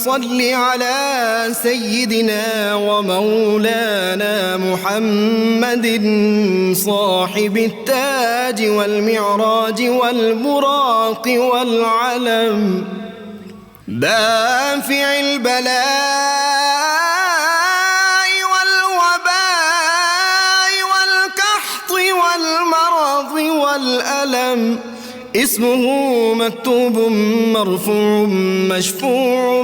صل على سيدنا ومولانا محمد صاحب التاج والمعراج والبراق والعلم دافع البلاء والوباء والقحط والمرض والألم اسمه مكتوب مرفوع مشفوع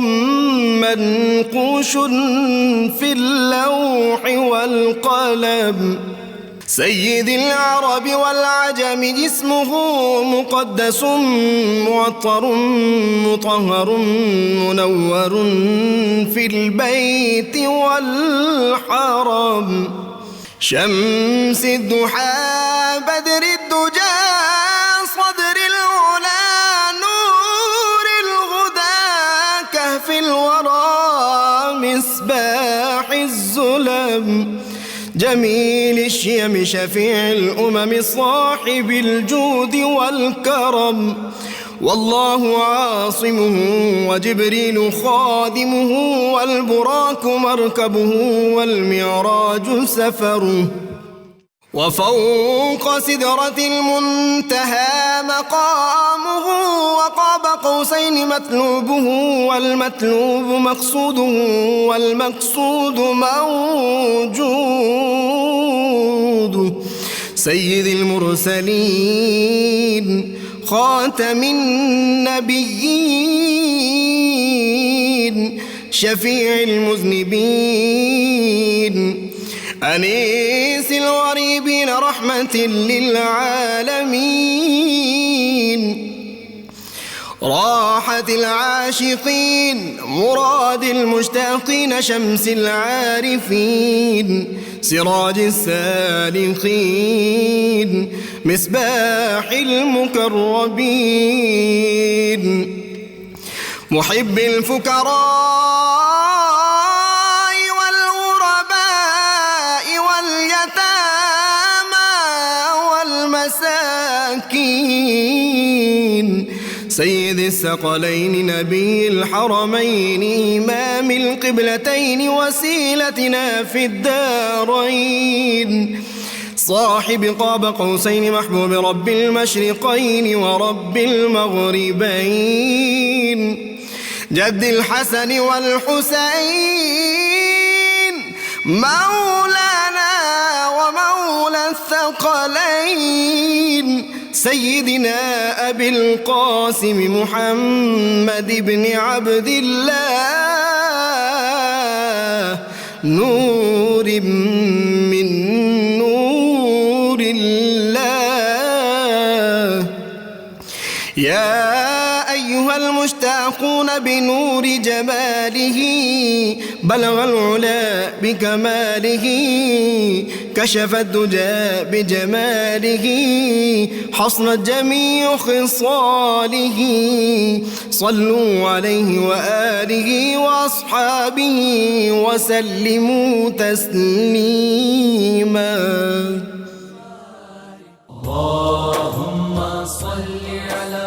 منقوش في اللوح والقلم سيد العرب والعجم جسمه مقدس معطر مطهر منور في البيت والحرم شمس الضحى بدر الدجى صدر العلا نور الهدى كهف الورى مصباح الظلم جميل الشيم شفيع الأمم صاحب الجود والكرم والله عاصمه وجبريل خادمه والبراك مركبه والمعراج سفره وفوق سدرة المنتهى مقامه وقاب قوسين مطلوبه والمطلوب مقصوده والمقصود موجود سيد المرسلين خاتم النبيين شفيع المذنبين أنيس الغريبين رحمة للعالمين راحة العاشقين مراد المشتاقين شمس العارفين سراج السالخين مصباح المكرمين محب الفكراء سيد الثقلين نبي الحرمين إمام القبلتين وسيلتنا في الدارين صاحب قاب قوسين محبوب رب المشرقين ورب المغربين جد الحسن والحسين مولانا ومولى الثقلين سيدنا أبي القاسم محمد بن عبد الله نور من نور الله يا أيها المشتاقون بنور جماله بلغ العلا بكماله كشف الدجى بجماله حصنت جميع خصاله صلوا عليه وآله وأصحابه وسلموا تسليما اللهم صل على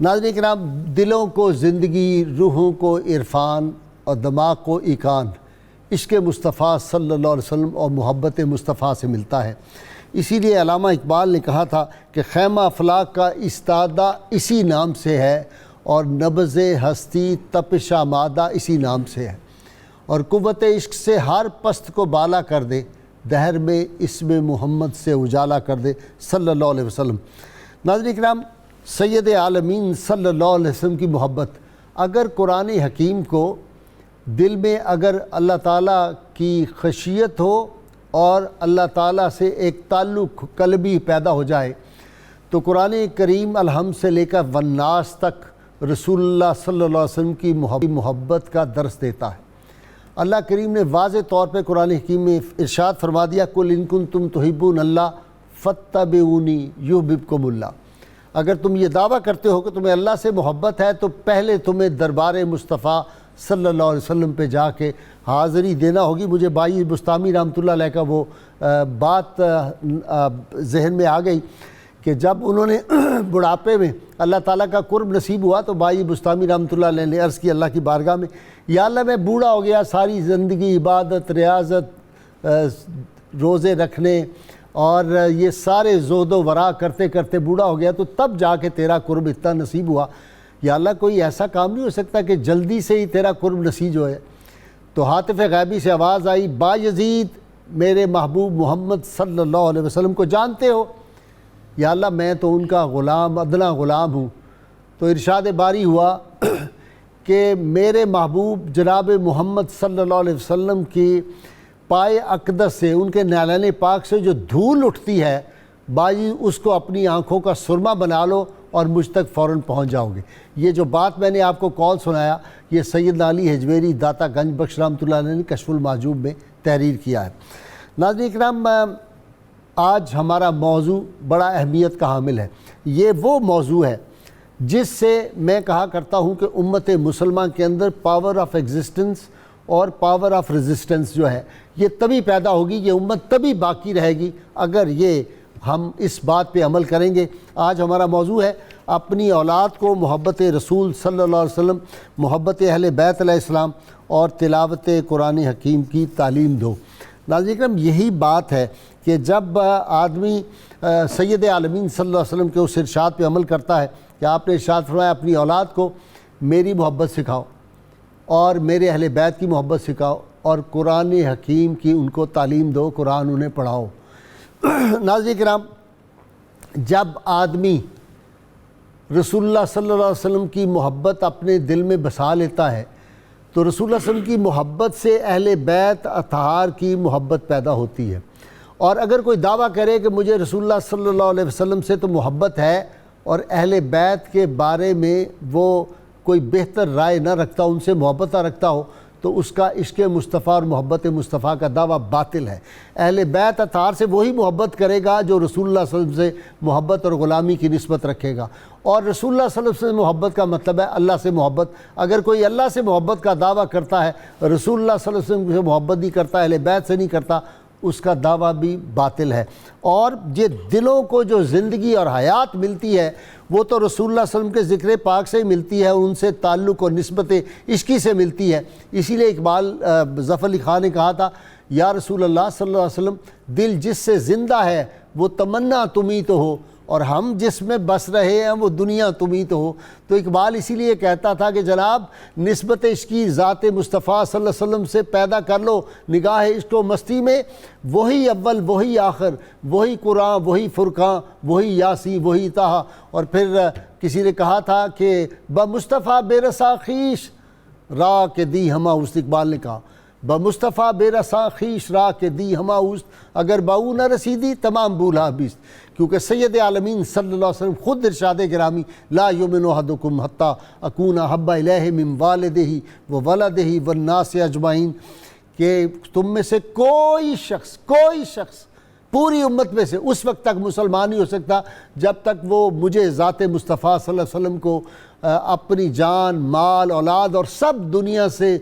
ناظرین کرام، دلوں کو زندگی، روحوں کو عرفان اور دماغ کو ایقان عشق مصطفیٰ صلی اللہ علیہ وسلم اور محبت مصطفیٰ سے ملتا ہے۔ اسی لیے علامہ اقبال نے کہا تھا کہ خیمہ افلاک کا استادہ اسی نام سے ہے، اور نبض ہستی تپش آمادہ اسی نام سے ہے، اور قوت عشق سے ہر پست کو بالا کر دے، دہر میں اسم محمد سے اجالا کر دے صلی اللہ علیہ وسلم۔ ناظرین کرام، سید عالمین صلی اللہ علیہ وسلم کی محبت، اگر قرآن حکیم کو دل میں اگر اللہ تعالیٰ کی خشیت ہو اور اللہ تعالیٰ سے ایک تعلق قلبی پیدا ہو جائے، تو قرآن کریم الحمد سے لے کر والناس تک رسول اللہ صلی اللہ علیہ وسلم کی محبت کا درس دیتا ہے۔ اللہ کریم نے واضح طور پہ قرآن حکیم میں ارشاد فرما دیا، قُلْ إِن كُنتُمْ تُحِبُّونَ اللَّهَ فَاتَّبِعُونِي يُحْبِبْكُمُ اللَّهُ۔ اگر تم یہ دعویٰ کرتے ہو کہ تمہیں اللہ سے محبت ہے تو پہلے تمہیں دربار مصطفیٰ صلی اللہ علیہ وسلم پہ جا کے حاضری دینا ہوگی۔ مجھے بائی بستامی رحمۃ اللہ علیہ کا وہ بات ذہن میں آ گئی کہ جب انہوں نے بڑھاپے میں اللہ تعالیٰ کا قرب نصیب ہوا تو بائی بستامی رحمۃ اللہ علیہ نے عرض کی اللہ کی بارگاہ میں، یا اللہ میں بوڑھا ہو گیا، ساری زندگی عبادت، ریاضت، روزے رکھنے اور یہ سارے زہد و ورع کرتے کرتے بوڑھا ہو گیا، تو تب جا کے تیرا قرب اتنا نصیب ہوا، یا اللہ کوئی ایسا کام نہیں ہو سکتا کہ جلدی سے ہی تیرا قرب نصیب ہوئے۔ تو ہاتف غیبی سے آواز آئی، با یزید میرے محبوب محمد صلی اللہ علیہ وسلم کو جانتے ہو؟ یا اللہ میں تو ان کا غلام، ادنا غلام ہوں۔ تو ارشاد باری ہوا کہ میرے محبوب جناب محمد صلی اللہ علیہ وسلم کی پائے اقدس سے، ان کے نالین پاک سے جو دھول اٹھتی ہے، باجی اس کو اپنی آنکھوں کا سرما بنا لو اور مجھ تک فوراً پہنچ جاؤ گے۔ یہ جو بات میں نے آپ کو کال سنایا، یہ سید علی حجویری داتا گنج بخش رحمۃ اللہ علیہ نے کشف المحجوب میں تحریر کیا ہے۔ ناظرین کرام، آج ہمارا موضوع بڑا اہمیت کا حامل ہے۔ یہ وہ موضوع ہے جس سے میں کہا کرتا ہوں کہ امت مسلمان کے اندر پاور آف ایگزسٹنس اور پاور آف ریزسٹنس جو ہے یہ تبھی پیدا ہوگی، یہ امت تبھی باقی رہے گی اگر یہ ہم اس بات پہ عمل کریں گے۔ آج ہمارا موضوع ہے اپنی اولاد کو محبت رسول صلی اللہ علیہ وسلم، محبت اہل بیت علیہ السلام اور تلاوت قرآن حکیم کی تعلیم دو۔ ناظرین کرام، یہی بات ہے کہ جب آدمی سید عالمین صلی اللہ علیہ وسلم کے اس ارشاد پہ عمل کرتا ہے کہ آپ نے ارشاد فرمایا اپنی اولاد کو میری محبت سکھاؤ اور میرے اہل بیت کی محبت سکھاؤ اور قرآن حکیم کی ان کو تعلیم دو، قرآن انہیں پڑھاؤ۔ ناظرین کرام، جب آدمی رسول اللہ صلی اللہ علیہ وسلم کی محبت اپنے دل میں بسا لیتا ہے تو رسول اللہ صلی اللہ علیہ وسلم کی محبت سے اہل بیت اطہار کی محبت پیدا ہوتی ہے۔ اور اگر کوئی دعویٰ کرے کہ مجھے رسول اللہ صلی اللہ علیہ وسلم سے تو محبت ہے اور اہل بیت کے بارے میں وہ کوئی بہتر رائے نہ رکھتا، ان سے محبت نہ رکھتا ہو، تو اس کا عشق مصطفیٰ اور محبت مصطفیٰ کا دعویٰ باطل ہے۔ اہل بیت اطہار سے وہی محبت کرے گا جو رسول اللہ صلی اللہ علیہ وسلم سے محبت اور غلامی کی نسبت رکھے گا، اور رسول اللہ صلی اللہ علیہ وسلم سے محبت کا مطلب ہے اللہ سے محبت۔ اگر کوئی اللہ سے محبت کا دعویٰ کرتا ہے، رسول اللہ صلی اللہ علیہ وسلم سے محبت نہیں کرتا، اہل بیت سے نہیں کرتا، اس کا دعویٰ بھی باطل ہے۔ اور یہ دلوں کو جو زندگی اور حیات ملتی ہے وہ تو رسول اللہ صلی اللہ علیہ وسلم کے ذکر پاک سے ہی ملتی ہے، ان سے تعلق اور نسبت عشقی سے ملتی ہے۔ اسی لیے اقبال ظفر علی خان نے کہا تھا، یا رسول اللہ صلی اللہ علیہ وسلم دل جس سے زندہ ہے وہ تمنا تم ہی تو ہو، اور ہم جس میں بس رہے ہیں وہ دنیا تم ہی تو ہو۔ تو اقبال اسی لیے کہتا تھا کہ جناب نسبت عشقی ذات مصطفیٰ صلی اللہ علیہ وسلم سے پیدا کر لو نگاہ عشق و مستی میں، وہی اول وہی آخر، وہی قرآن وہی فرقان وہی یاسی وہی طہ۔ اور پھر کسی نے کہا تھا کہ بمصطفیٰ بے رسا خویش راہ کے دی ہما اوست، اقبال نے کہا بمصطفیٰ بے رسا خویش راہ کے دی ہما اوست، اگر باؤ نہ رسیدی تمام بولا بیست۔ کیونکہ سید عالمین صلی اللہ علیہ وسلم خود ارشاد گرامی، لا یؤمن احدکم حتی اکون احب الیہ من والدہ وولدہ والناس اجمعین، کہ تم میں سے کوئی شخص پوری امت میں سے اس وقت تک مسلمان نہیں ہو سکتا جب تک وہ مجھے ذات مصطفیٰ صلی اللہ علیہ وسلم کو اپنی جان، مال، اولاد اور سب دنیا سے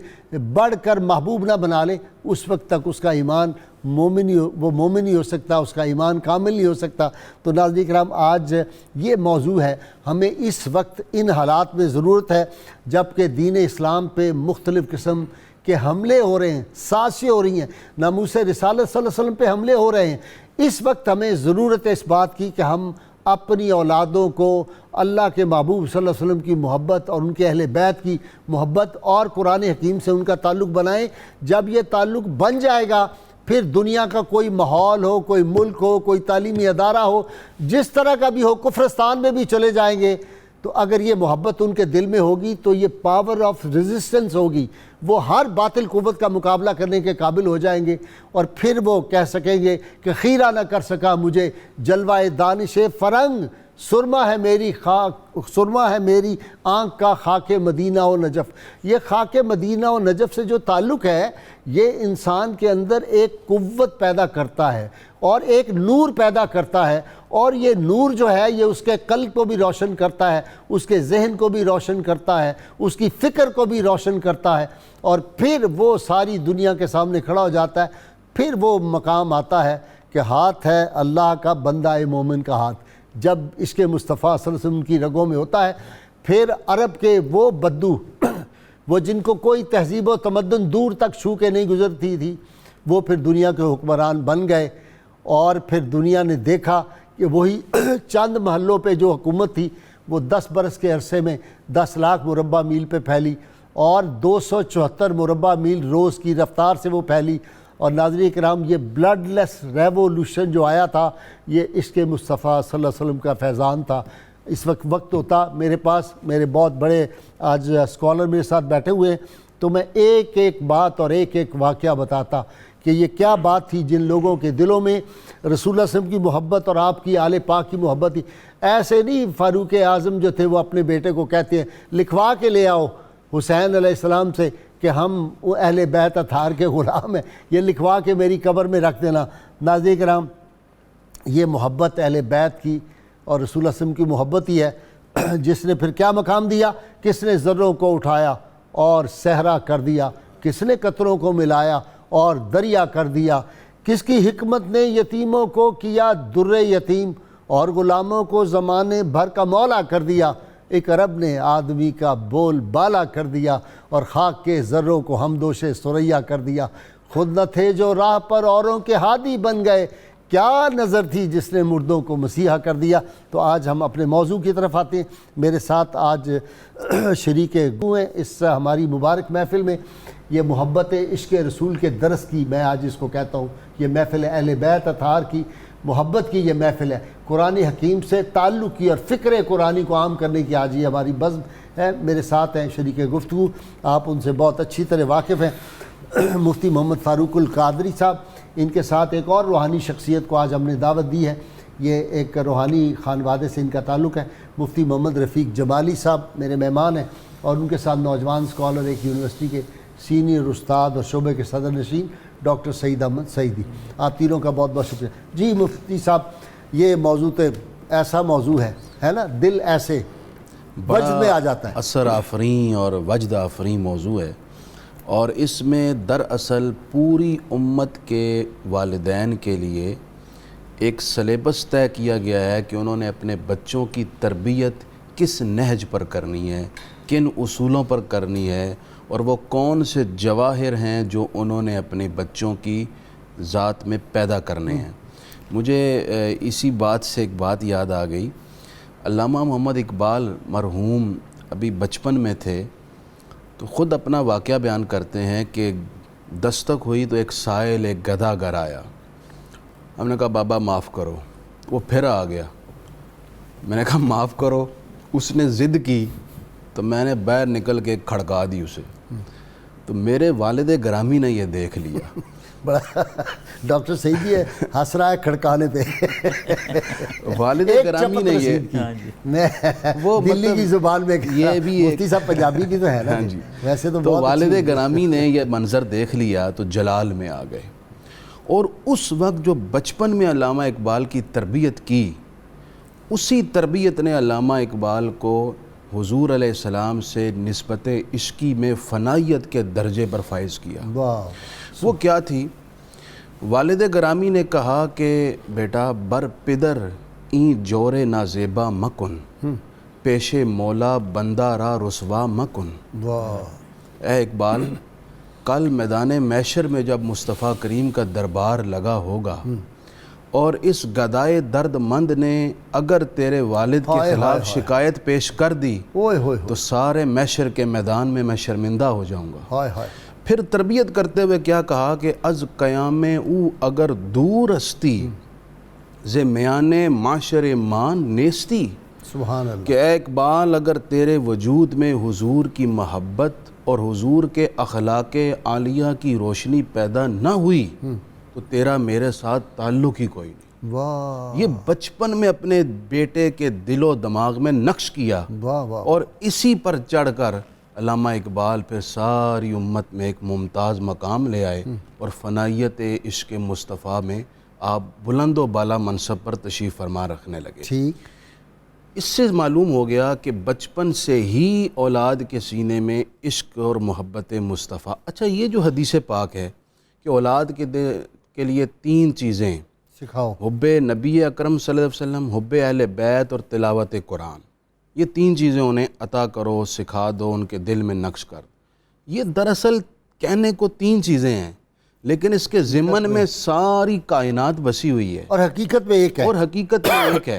بڑھ کر محبوب نہ بنا لے، اس وقت تک اس کا ایمان مومن نہیں ہو سکتا، اس کا ایمان کامل نہیں ہو سکتا۔ تو ناظرین کرام، آج یہ موضوع ہے، ہمیں اس وقت ان حالات میں ضرورت ہے جب کہ دین اسلام پہ مختلف قسم کے حملے ہو رہے ہیں، سازشیں ہو رہی ہیں، ناموس رسالت صلی اللہ علیہ وسلم پہ حملے ہو رہے ہیں۔ اس وقت ہمیں ضرورت ہے اس بات کی کہ ہم اپنی اولادوں کو اللہ کے محبوب صلی اللہ علیہ وسلم کی محبت اور ان کے اہل بیت کی محبت اور قرآن حکیم سے ان کا تعلق بنائیں۔ جب یہ تعلق بن جائے گا، پھر دنیا کا کوئی ماحول ہو، کوئی ملک ہو، کوئی تعلیمی ادارہ ہو، جس طرح کا بھی ہو، کفرستان میں بھی چلے جائیں گے، تو اگر یہ محبت ان کے دل میں ہوگی تو یہ پاور آف ریزسٹنس ہوگی، وہ ہر باطل قوت کا مقابلہ کرنے کے قابل ہو جائیں گے، اور پھر وہ کہہ سکیں گے کہ خیرہ نہ کر سکا مجھے جلوہ دانش فرنگ، سرما ہے میری آنکھ کا خاک مدینہ و نجف۔ یہ خاک مدینہ و نجف سے جو تعلق ہے، یہ انسان کے اندر ایک قوت پیدا کرتا ہے اور ایک نور پیدا کرتا ہے، اور یہ نور جو ہے یہ اس کے قلب کو بھی روشن کرتا ہے، اس کے ذہن کو بھی روشن کرتا ہے، اس کی فکر کو بھی روشن کرتا ہے، اور پھر وہ ساری دنیا کے سامنے کھڑا ہو جاتا ہے۔ پھر وہ مقام آتا ہے کہ ہاتھ ہے اللہ کا بندہ مومن کا ہاتھ، جب عشق مصطفیٰ صلی اللہ علیہ وسلم کی رگوں میں ہوتا ہے، پھر عرب کے وہ بدو وہ جن کو کوئی تہذیب و تمدن دور تک چھو کے نہیں گزرتی تھی، وہ پھر دنیا کے حکمران بن گئے، اور پھر دنیا نے دیکھا کہ وہی چند محلوں پہ جو حکومت تھی وہ 10 برس کے عرصے میں 10 لاکھ مربع میل پہ پھیلی، اور 274 مربع میل روز کی رفتار سے وہ پھیلی۔ اور ناظرین کرام، یہ بلڈ لیس ریولوشن جو آیا تھا، یہ عشق مصطفیٰ صلی اللہ علیہ وسلم کا فیضان تھا۔ اس وقت ہوتا میرے پاس، میرے بہت بڑے آج اسکالر میرے ساتھ بیٹھے ہوئے ہیں، تو میں ایک ایک بات اور ایک ایک واقعہ بتاتا کہ یہ کیا بات تھی جن لوگوں کے دلوں میں رسول اللہ صلی اللہ علیہ وسلم کی محبت اور آپ کی آل پاک کی محبت تھی۔ ایسے نہیں فاروق اعظم جو تھے وہ اپنے بیٹے کو کہتے ہیں لکھوا کے لے آؤ حسین علیہ السلام سے کہ ہم اہل بیت اطہار کے غلام ہیں، یہ لکھوا کے میری قبر میں رکھ دینا۔ ناظرین کرام، یہ محبت اہل بیت کی اور رسول اللہ صلی اللہ علیہ وسلم کی محبت ہی ہے جس نے پھر کیا مقام دیا، کس نے ذروں کو اٹھایا اور صحرا کر دیا، کس نے قطروں کو ملایا اور دریا کر دیا، کس کی حکمت نے یتیموں کو کیا در یتیم اور غلاموں کو زمانے بھر کا مولا کر دیا، ایک عرب نے آدمی کا بول بالا کر دیا اور خاک کے ذروں کو ہمدوش ثریا کر دیا، خود نہ تھے جو راہ پر اوروں کے ہادی بن گئے، کیا نظر تھی جس نے مردوں کو مسیحا کر دیا۔ تو آج ہم اپنے موضوع کی طرف آتے ہیں۔ میرے ساتھ آج شریک ہیں اس ہماری مبارک محفل میں، یہ محبت عشق رسول کے درس کی، میں آج اس کو کہتا ہوں، یہ محفل اہل بیت اطہار کی محبت کی یہ محفل ہے، قرآن حکیم سے تعلق کی اور فکر قرآنی کو عام کرنے کی آج یہ ہماری بزم ہے۔ میرے ساتھ ہیں شریک گفتگو، آپ ان سے بہت اچھی طرح واقف ہیں، مفتی محمد فاروق القادری صاحب۔ ان کے ساتھ ایک اور روحانی شخصیت کو آج ہم نے دعوت دی ہے، یہ ایک روحانی خانوادے سے ان کا تعلق ہے، مفتی محمد رفیق جمالی صاحب میرے مہمان ہیں، اور ان کے ساتھ نوجوان اسکالر ایک یونیورسٹی کے سینئر استاد اور شعبے کے صدر نشین ڈاکٹر سعید احمد سعیدی۔ آپ تینوں کا بہت بہت شکریہ۔ جی مفتی صاحب، یہ موضوع تو ایسا موضوع ہے نا، دل ایسے وجد میں آ جاتا ہے، اثر آفرین اور وجد آفرین موضوع ہے، اور اس میں دراصل پوری امت کے والدین کے لیے ایک سلیبس طے کیا گیا ہے کہ انہوں نے اپنے بچوں کی تربیت کس نہج پر کرنی ہے، کن اصولوں پر کرنی ہے، اور وہ کون سے جواہر ہیں جو انہوں نے اپنے بچوں کی ذات میں پیدا کرنے ہیں۔ مجھے اسی بات سے ایک بات یاد آ گئی، علامہ محمد اقبال مرحوم ابھی بچپن میں تھے تو خود اپنا واقعہ بیان کرتے ہیں کہ دستک ہوئی تو ایک سائل ایک گدھا گھر آیا، ہم نے کہا بابا معاف کرو، وہ پھر آ گیا، میں نے کہا معاف کرو، اس نے ضد کی تو میں نے باہر نکل کے کھڑکا دی اسے، تو میرے والد گرامی نے یہ دیکھ لیا۔ بڑا ڈاکٹر سعیدی ہے ہنس رہا ہے کھڑکانے پہ، والد گرامی نے یہ میں وہ دلی کی زبان میں یہ بھی مفتی صاحب پنجابی کی تو ہے نا، ویسے تو والد گرامی نے یہ منظر دیکھ لیا تو جلال میں آ گئے، اور اس وقت جو بچپن میں علامہ اقبال کی تربیت کی، اسی تربیت نے علامہ اقبال کو حضور علیہ السلام سے نسبت عشقی میں فنائیت کے درجے پر فائز کیا۔ وہ کیا تھی؟ والد گرامی نے کہا کہ بیٹا بر پدر این جور نازیبا مکن، پیش مولا بندہ را رسوا مکن۔ اے اقبال، کل میدان محشر میں جب مصطفیٰ کریم کا دربار لگا ہوگا اور اس گدائے درد مند نے اگر تیرے والد کے خلاف شکایت پیش کر دی تو سارے محشر کے میدان میں میں شرمندہ ہو جاؤں گا۔ پھر تربیت کرتے ہوئے کیا کہا کہ از قیام او اگر دور استی ز میان معاشر مان نیستی، سبحان اللہ، کہ اے اقبال اگر تیرے وجود میں حضور کی محبت اور حضور کے اخلاق عالیہ کی روشنی پیدا نہ ہوئی تو تیرا میرے ساتھ تعلق ہی کوئی نہیں۔ یہ بچپن میں اپنے بیٹے کے دل و دماغ میں نقش کیا، اور اسی پر چڑھ کر علامہ اقبال پھر ساری امت میں ایک ممتاز مقام لے آئے، اور فنائیت عشق مصطفیٰ میں آپ بلند و بالا منصب پر تشریف فرما رکھنے لگے۔ اس سے معلوم ہو گیا کہ بچپن سے ہی اولاد کے سینے میں عشق اور محبت مصطفیٰ۔ اچھا، یہ جو حدیث پاک ہے کہ اولاد کے لیے 3 چیزیں سکھاؤ، حب نبی اکرم صلی اللہ علیہ وسلم، حب اہل بیت اور تلاوت قرآن، یہ 3 چیزیں انہیں عطا کرو، سکھا دو، ان کے دل میں نقش کر۔ یہ دراصل کہنے کو 3 چیزیں ہیں، لیکن اس کے ضمن میں ساری کائنات بسی ہوئی ہے، اور حقیقت میں ایک ہے،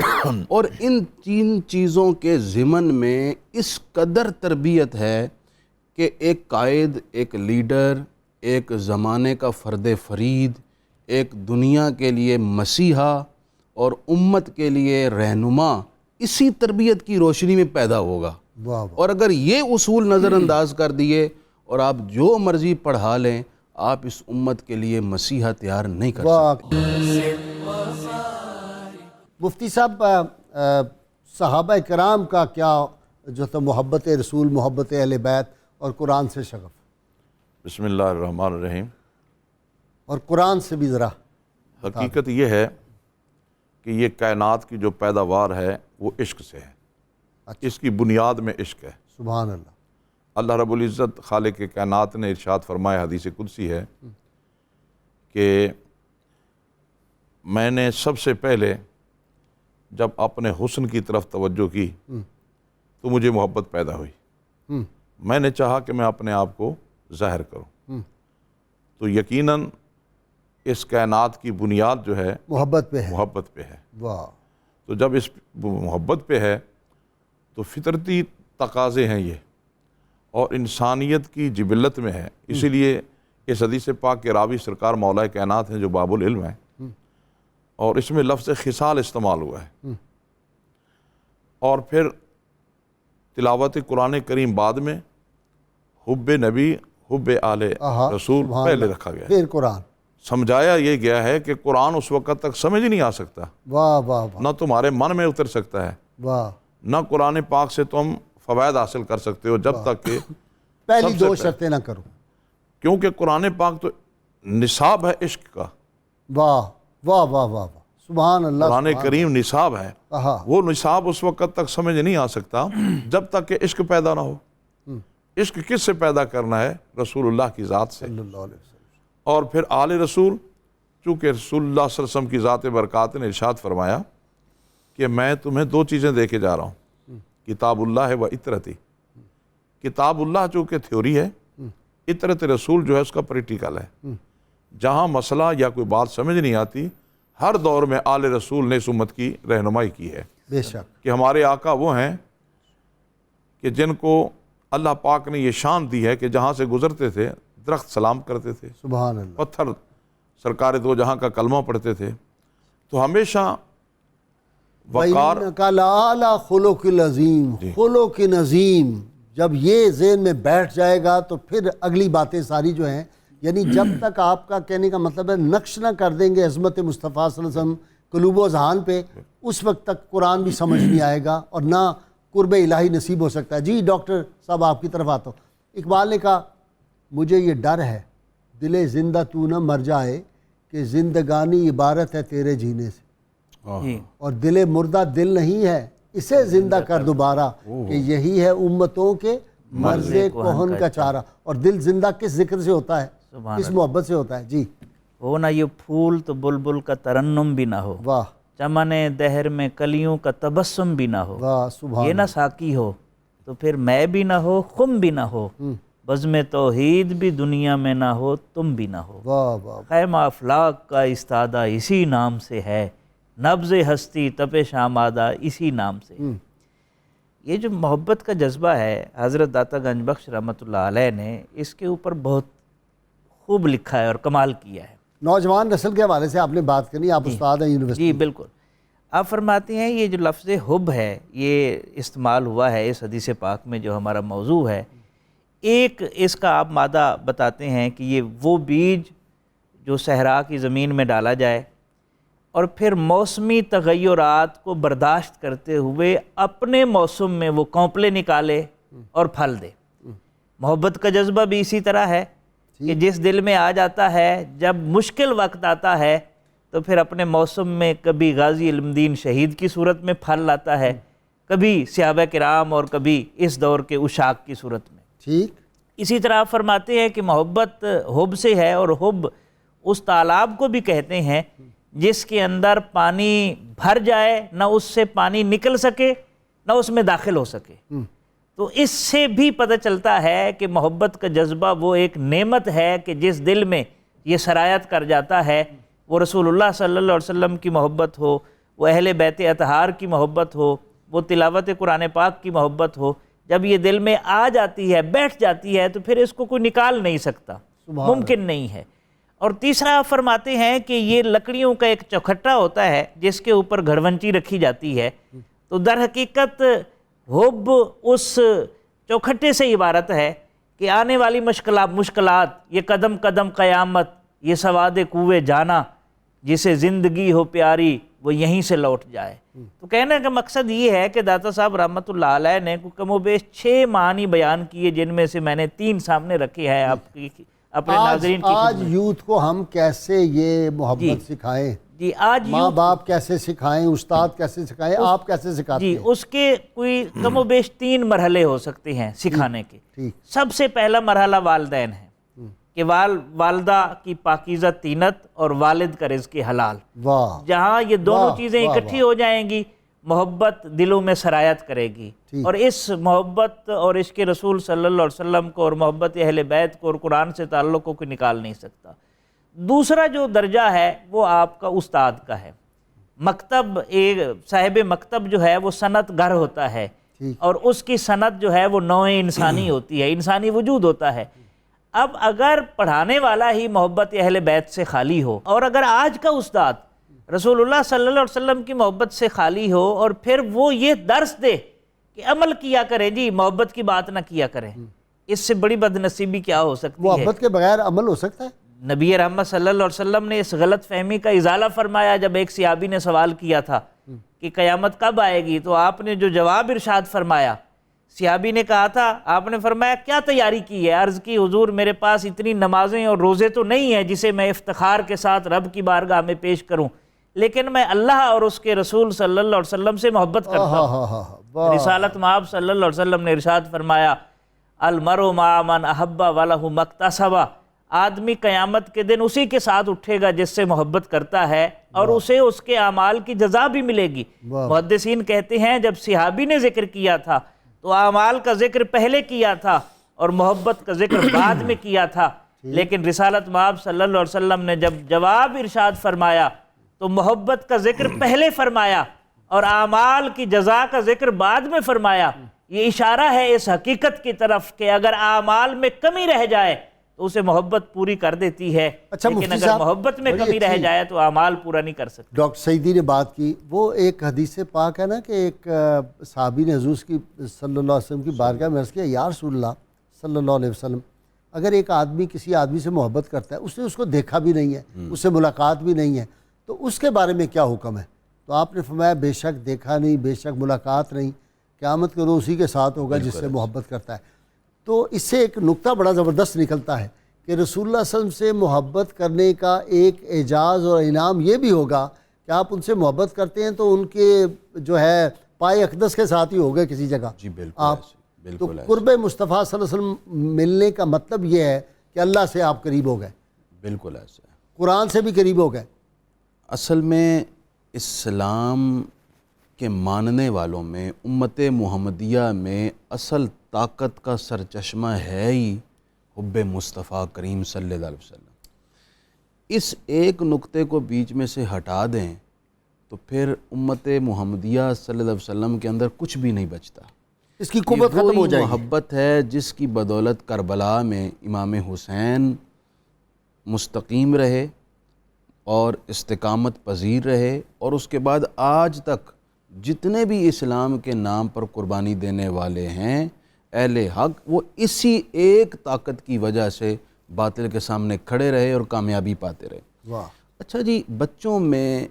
اور ان 3 چیزوں کے ضمن میں اس قدر تربیت ہے کہ ایک قائد، ایک لیڈر، ایک زمانے کا فرد فرید، ایک دنیا کے لیے مسیحا اور امت کے لیے رہنما اسی تربیت کی روشنی میں پیدا ہوگا۔ اور اگر یہ اصول نظر انداز کر دیے اور آپ جو مرضی پڑھا لیں، آپ اس امت کے لیے مسیحا تیار نہیں کر سکتے۔ مفتی صاحب، صحابہ کرام کا کیا جو تھا محبت رسول، محبت اہل بیت اور قرآن سے شغف؟ بسم اللہ الرحمن الرحیم۔ اور قرآن سے بھی ذرا حقیقت یہ ہے کہ یہ کائنات کی جو پیداوار ہے وہ عشق سے ہے، اس کی بنیاد میں عشق ہے۔ سبحان اللہ۔ اللہ رب العزت خالق کائنات نے ارشاد فرمایا، حدیث قدسی ہے کہ میں نے سب سے پہلے جب اپنے حسن کی طرف توجہ کی تو مجھے محبت پیدا ہوئی، میں نے چاہا کہ میں اپنے آپ کو ظاہر کروں، تو یقیناً اس کائنات کی بنیاد جو ہے محبت پہ ہے، محبت پہ ہے۔ واہ۔ تو جب اس محبت پہ ہے تو فطرتی تقاضے ہیں یہ، اور انسانیت کی جبلت میں ہے۔ اسی لیے اس حدیث پاک کے راوی سرکار مولا کائنات ہیں جو باب العلم ہیں، اور اس میں لفظ خصال استعمال ہوا ہے۔ اور پھر تلاوت قرآن کریم بعد میں، حب نبی، حب آل رسول پہلے رکھا گیا ہے۔ پھر قرآن سمجھایا یہ گیا ہے کہ قرآن اس وقت تک سمجھ نہیں آ سکتا، واہ واہ واہ، نہ تمہارے من میں اتر سکتا ہے، واہ، نہ قرآن پاک سے تم فوائد حاصل کر سکتے ہو جب تک کہ پہلی 2 شرطیں نہ کرو، کیونکہ قرآن پاک تو نصاب ہے عشق کا۔ واہ واہ واہ واہ، سبحان اللہ۔ قرآن کریم نصاب ہے، وہ نصاب اس وقت تک سمجھ نہیں آ سکتا جب تک کہ عشق پیدا نہ ہو۔ عشق کس سے پیدا کرنا ہے؟ رسول اللہ کی ذات سے، صلی اللہ علیہ وسلم۔ اور پھر آل رسول، چونکہ رسول اللہ صلی اللہ علیہ وسلم کی ذات برکات نے ارشاد فرمایا کہ میں تمہیں 2 چیزیں دے کے جا رہا ہوں، کتاب اللہ و اطرتی۔ کتاب اللہ چونکہ تھیوری ہے، اطرت رسول جو ہے اس کا پریکٹیکل ہے۔ جہاں مسئلہ یا کوئی بات سمجھ نہیں آتی، ہر دور میں آل رسول نے اس امت کی رہنمائی کی ہے۔ بے شک کہ ہمارے آقا وہ ہیں کہ جن کو اللہ پاک نے یہ شان دی ہے کہ جہاں سے گزرتے تھے درخت سلام کرتے تھے، سبحان اللہ، پتھر سرکار دو جہاں کا کلمہ پڑھتے تھے، تو ہمیشہ وقار۔ وَإِنَّكَ لَعَلَىٰ خُلُقٍ عَظِيمٍ، خلق عظیم جب یہ ذہن میں بیٹھ جائے گا تو پھر اگلی باتیں ساری جو ہیں، یعنی جب تک آپ کا کہنے کا مطلب ہے نقش نہ کر دیں گے عظمت مصطفیٰ صلی اللہ علیہ وسلم قلوب و اذہان پہ، اس وقت تک قرآن بھی سمجھ نہیں آئے گا اور نہ قرب الہی نصیب ہو سکتا ہے۔ جی ڈاکٹر صاحب آپ کی طرف آتا ہوں۔ اقبال نے کہا مجھے یہ ڈر ہے دل زندہ تو نہ مر جائے کہ زندگانی عبارت ہے تیرے جینے سے، جی اور دل مردہ دل نہیں ہے، اسے زندہ کر دوبارہ، کہ یہی ہے امتوں کے مرض کہن کا چارہ۔ اور دل زندہ کس ذکر سے ہوتا ہے، کس محبت سے ہوتا ہے؟ جی ہو نہ یہ پھول تو بلبل کا ترنم بھی نہ ہو، واہ چمن دہر میں کلیوں کا تبسم بھی نہ ہو، واہ سبحان یہ نہ ساقی ہو تو پھر میں بھی نہ ہو، خم بھی نہ ہو، بزم توحید بھی دنیا میں نہ ہو، تم بھی نہ ہو، واہ واہ خیمہ افلاک کا استادہ اسی نام سے ہے، نبض ہستی تپش آمادہ اسی نام سے۔ یہ جو محبت کا جذبہ ہے، حضرت داتا گنج بخش رحمۃ اللہ علیہ نے اس کے اوپر بہت خوب لکھا ہے اور کمال کیا ہے۔ نوجوان نسل کے حوالے سے آپ نے بات کرنی، آپ استاد ہیں یونیورسٹی۔ جی بالکل، آپ فرماتے ہیں یہ جو لفظ حب ہے یہ استعمال ہوا ہے اس حدیث پاک میں جو ہمارا موضوع ہے۔ ایک اس کا آپ مادہ بتاتے ہیں کہ یہ وہ بیج جو صحرا کی زمین میں ڈالا جائے اور پھر موسمی تغیرات کو برداشت کرتے ہوئے اپنے موسم میں وہ کونپلے نکالے اور پھل دے۔ محبت کا جذبہ بھی اسی طرح ہے کہ جس دل میں آ جاتا ہے، جب مشکل وقت آتا ہے تو پھر اپنے موسم میں کبھی غازی علم دین شہید کی صورت میں پھل لاتا ہے، کبھی صحابہ کرام اور کبھی اس دور کے عشاق کی صورت میں۔ ٹھیک، اسی طرح آپ فرماتے ہیں کہ محبت حب سے ہے، اور حب اس تالاب کو بھی کہتے ہیں جس کے اندر پانی بھر جائے، نہ اس سے پانی نکل سکے نہ اس میں داخل ہو سکے۔ تو اس سے بھی پتہ چلتا ہے کہ محبت کا جذبہ وہ ایک نعمت ہے کہ جس دل میں یہ سرایت کر جاتا ہے، وہ رسول اللہ صلی اللہ علیہ وسلم کی محبت ہو، وہ اہل بیت اطہار کی محبت ہو، وہ تلاوت قرآن پاک کی محبت ہو، جب یہ دل میں آ جاتی ہے، بیٹھ جاتی ہے، تو پھر اس کو کوئی نکال نہیں سکتا، ممکن نہیں ہے۔ اور تیسرا آپ فرماتے ہیں کہ یہ لکڑیوں کا ایک چوکھٹا ہوتا ہے جس کے اوپر گھڑونچی رکھی جاتی ہے، تو در حقیقت حب اس چوکھٹے سے عبارت ہے کہ آنے والی مشکلات، یہ قدم قدم قیامت، یہ سواد کوئے جانا، جسے زندگی ہو پیاری وہ یہیں سے لوٹ جائے۔ تو کہنے کا مقصد یہ ہے کہ داتا صاحب رحمۃ اللہ علیہ نے کم و بیش 6 معانی بیان کیے، جن میں سے میں نے 3 سامنے رکھے ہیں آپ کی اپنے ناظرین کی آج خدمت۔ یوتھ کو ہم کیسے یہ محبت سکھائیں؟ جی آج ماں باپ کیسے سکھائیں، استاد کیسے سکھائیں، آپ کیسے سکھاتے جی ہیں؟ اس کے کوئی کم و بیش 3 مرحلے ہو سکتے ہیں سکھانے کے۔ ٹھیک، سب سے پہلا مرحلہ والدین ہے کہ والدہ کی پاکیزہ طینت اور والد کا رزق حلال، واہ، جہاں یہ دونوں واہ، چیزیں واہ، اکٹھی ہو جائیں گی، محبت دلوں میں سرایت کرے گی، ٹھیک۔ اور اس محبت اور عشق رسول صلی اللہ علیہ وسلم کو اور محبت اہل بیت کو اور قرآن سے تعلق کو کوئی نکال نہیں سکتا۔ دوسرا جو درجہ ہے وہ آپ کا استاد کا ہے۔ مکتب، ایک صاحب مکتب جو ہے وہ صنعت گر ہوتا ہے، اور اس کی صنعت جو ہے وہ نوع انسانی ہوتی ہے، انسانی وجود ہوتا ہے۔ اب اگر پڑھانے والا ہی محبت اہل بیت سے خالی ہو، اور اگر آج کا استاد رسول اللہ صلی اللہ علیہ وسلم کی محبت سے خالی ہو، اور پھر وہ یہ درس دے کہ عمل کیا کریں جی، محبت کی بات نہ کیا کریں، اس سے بڑی بدنصیبی کیا ہو سکتی ہے؟ محبت کے بغیر عمل ہو سکتا ہے؟ نبی رحمت صلی اللہ علیہ وسلم نے اس غلط فہمی کا ازالہ فرمایا جب ایک صحابی نے سوال کیا تھا کہ قیامت کب آئے گی، تو آپ نے جو جواب ارشاد فرمایا، صحابی نے کہا تھا، آپ نے فرمایا کیا تیاری کی ہے؟ عرض کی حضور میرے پاس اتنی نمازیں اور روزے تو نہیں ہیں جسے میں افتخار کے ساتھ رب کی بارگاہ میں پیش کروں، لیکن میں اللہ اور اس کے رسول صلی اللہ علیہ وسلم سے محبت کرتا ہوں۔ رسالت مآب صلی اللہ علیہ وسلم نے ارشاد فرمایا، المرء مع من احب ولہ مکتسب، آدمی قیامت کے دن اسی کے ساتھ اٹھے گا جس سے محبت کرتا ہے، اور اسے اس کے اعمال کی جزا بھی ملے گی۔ محدثین کہتے ہیں جب صحابی نے ذکر کیا تھا تو اعمال کا ذکر پہلے کیا تھا اور محبت کا ذکر بعد میں کیا تھا، لیکن رسالت مآب صلی اللہ علیہ وسلم نے جب جواب ارشاد فرمایا تو محبت کا ذکر پہلے فرمایا اور اعمال کی جزا کا ذکر بعد میں فرمایا۔ یہ اشارہ ہے اس حقیقت کی طرف کہ اگر اعمال میں کمی رہ جائے تو اسے محبت پوری کر دیتی ہے، لیکن اگر محبت میں کمی رہ جائے تو اعمال پورا نہیں کر سکتے۔ ڈاکٹر سعیدی نے بات کی، وہ ایک حدیث پاک ہے نا کہ ایک صحابی نے حضور کی صلی اللہ علیہ وسلم کی بارگاہ میں عرض کیا، یا رسول اللہ صلی اللہ علیہ وسلم، اگر ایک آدمی کسی آدمی سے محبت کرتا ہے، اس نے اس کو دیکھا بھی نہیں ہے، اس سے ملاقات بھی نہیں ہے، تو اس کے بارے میں کیا حکم ہے؟ تو آپ نے فرمایا بے شک دیکھا نہیں، بے شک ملاقات نہیں، قیامت کے روز اسی کے ساتھ ہوگا جس سے محبت کرتا ہے۔ تو اس سے ایک نقطہ بڑا زبردست نکلتا ہے کہ رسول اللہ صلی اللہ علیہ وسلم سے محبت کرنے کا ایک اعجاز اور انعام یہ بھی ہوگا کہ آپ ان سے محبت کرتے ہیں تو ان کے جو ہے پائے اقدس کے ساتھ ہی ہو گئے کسی جگہ. جی بالکل آپ ایسے، تو بالکل ایسے، قرب مصطفیٰ صلی اللہ علیہ وسلم ملنے کا مطلب یہ ہے کہ اللہ سے آپ قریب ہو گئے، بالکل ایسے. قرآن سے بھی قریب ہو گئے. اصل میں اسلام کے ماننے والوں میں، امت محمدیہ میں اصل طاقت کا سرچشمہ ہے ہی حب مصطفیٰ کریم صلی اللہ علیہ وسلم. اس ایک نقطے کو بیچ میں سے ہٹا دیں تو پھر امت محمدیہ صلی اللہ علیہ وسلم کے اندر کچھ بھی نہیں بچتا. اس کی قوت ختم ہو جائے گی. محبت ہے جس کی بدولت کربلا میں امام حسین مستقیم رہے اور استقامت پذیر رہے، اور اس کے بعد آج تک جتنے بھی اسلام کے نام پر قربانی دینے والے ہیں اہل حق، وہ اسی ایک طاقت کی وجہ سے باطل کے سامنے کھڑے رہے اور کامیابی پاتے رہے. واہ. اچھا جی، بچوں میں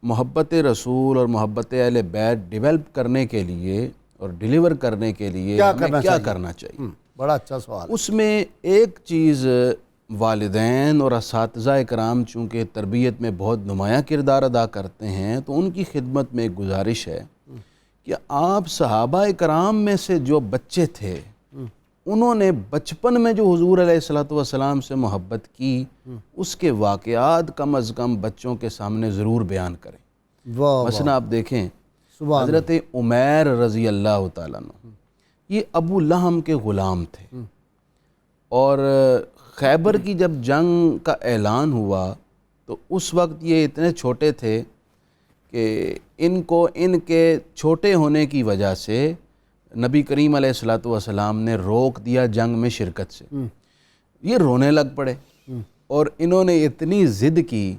محبت رسول اور محبت اہل بیت ڈیولپ کرنے کے لیے اور ڈیلیور کرنے کے لیے ہمیں کیا کرنا چاہیے؟ بڑا اچھا سوال. اس میں ایک چیز والدین اور اساتذہ کرام چونکہ تربیت میں بہت نمایاں کردار ادا کرتے ہیں، تو ان کی خدمت میں ایک گزارش ہے کہ آپ صحابہ کرام میں سے جو بچے تھے انہوں نے بچپن میں جو حضور علیہ الصلوۃ والسلام سے محبت کی، اس کے واقعات کم از کم بچوں کے سامنے ضرور بیان کریں. واہ مثلا آپ دیکھیں سبحان حضرت عمیر رضی اللہ تعالیٰ عنہ، یہ ابو لہم کے غلام تھے، اور خیبر کی جب جنگ کا اعلان ہوا تو اس وقت یہ اتنے چھوٹے تھے کہ ان کو ان کے چھوٹے ہونے کی وجہ سے نبی کریم علیہ الصلوۃ والسلام نے روک دیا جنگ میں شرکت سے. یہ رونے لگ پڑے اور انہوں نے اتنی ضد کی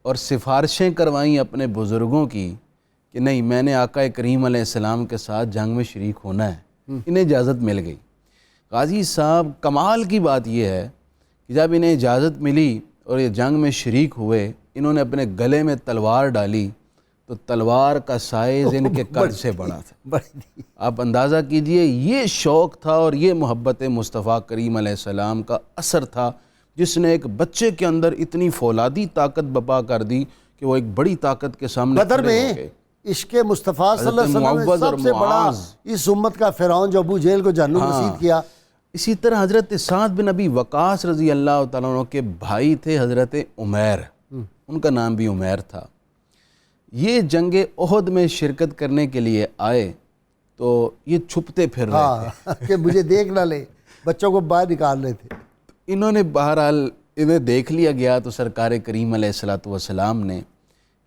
اور سفارشیں کروائیں اپنے بزرگوں کی کہ نہیں، میں نے آقا کریم علیہ السلام کے ساتھ جنگ میں شریک ہونا ہے. انہیں اجازت مل گئی. قاضی صاحب، کمال کی بات یہ ہے کہ جب انہیں اجازت ملی اور یہ جنگ میں شریک ہوئے، انہوں نے اپنے گلے میں تلوار ڈالی تو تلوار کا سائز ان کے قد سے بڑا تھا. آپ اندازہ کیجئے، یہ شوق تھا اور یہ محبت مصطفیٰ کریم علیہ السلام کا اثر تھا جس نے ایک بچے کے اندر اتنی فولادی طاقت بپا کر دی کہ وہ ایک بڑی طاقت کے سامنے بدر میں عشق مصطفیٰ صلی اللہ علیہ وسلم نے سب سے بڑا اس امت کا فرعون جو ابو جہل کو جہنم رسید کیا. اسی طرح حضرت سعد بن ابی وقاص رضی اللہ تعالیٰ عنہ کے بھائی تھے حضرت عمیر، ان کا نام بھی عمیر تھا. یہ جنگ احد میں شرکت کرنے کے لیے آئے تو یہ چھپتے پھر رہے تھے کہ مجھے دیکھ نہ لے، بچوں کو باہر نکال رہے تھے. انہوں نے بہرحال انہیں دیکھ لیا گیا تو سرکار کریم علیہ الصلوۃ والسلام نے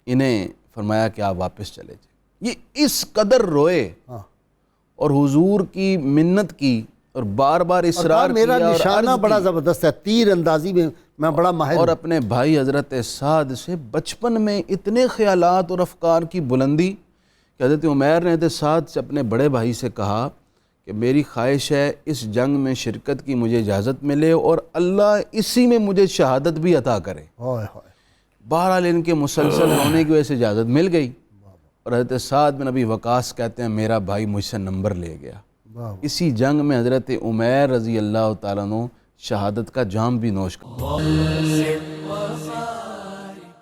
انہیں فرمایا کہ آپ واپس چلے جائیں. یہ اس قدر روئے اور حضور کی منت کی اور بار بار اصرار میرا کیا اور نشانہ عرض بڑا کی، زبردست ہے، تیر اندازی میں بڑا ماہر اور ہوں. اپنے بھائی حضرت سعد سے بچپن میں اتنے خیالات اور افکار کی بلندی کہ حضرت عمیر نے حضرت سعد سے اپنے بڑے بھائی سے کہا کہ میری خواہش ہے اس جنگ میں شرکت کی مجھے اجازت ملے اور اللہ اسی میں مجھے شہادت بھی عطا کرے. بہرحال ان کے مسلسل رونے کی وجہ سے اجازت مل گئی اور حضرت سعد بن ابی وقاص کہتے ہیں میرا بھائی مجھ سے نمبر لے گیا. اسی جنگ میں حضرت عمیر رضی اللہ تعالیٰ عنہ شہادت کا جام بھی نوش کر.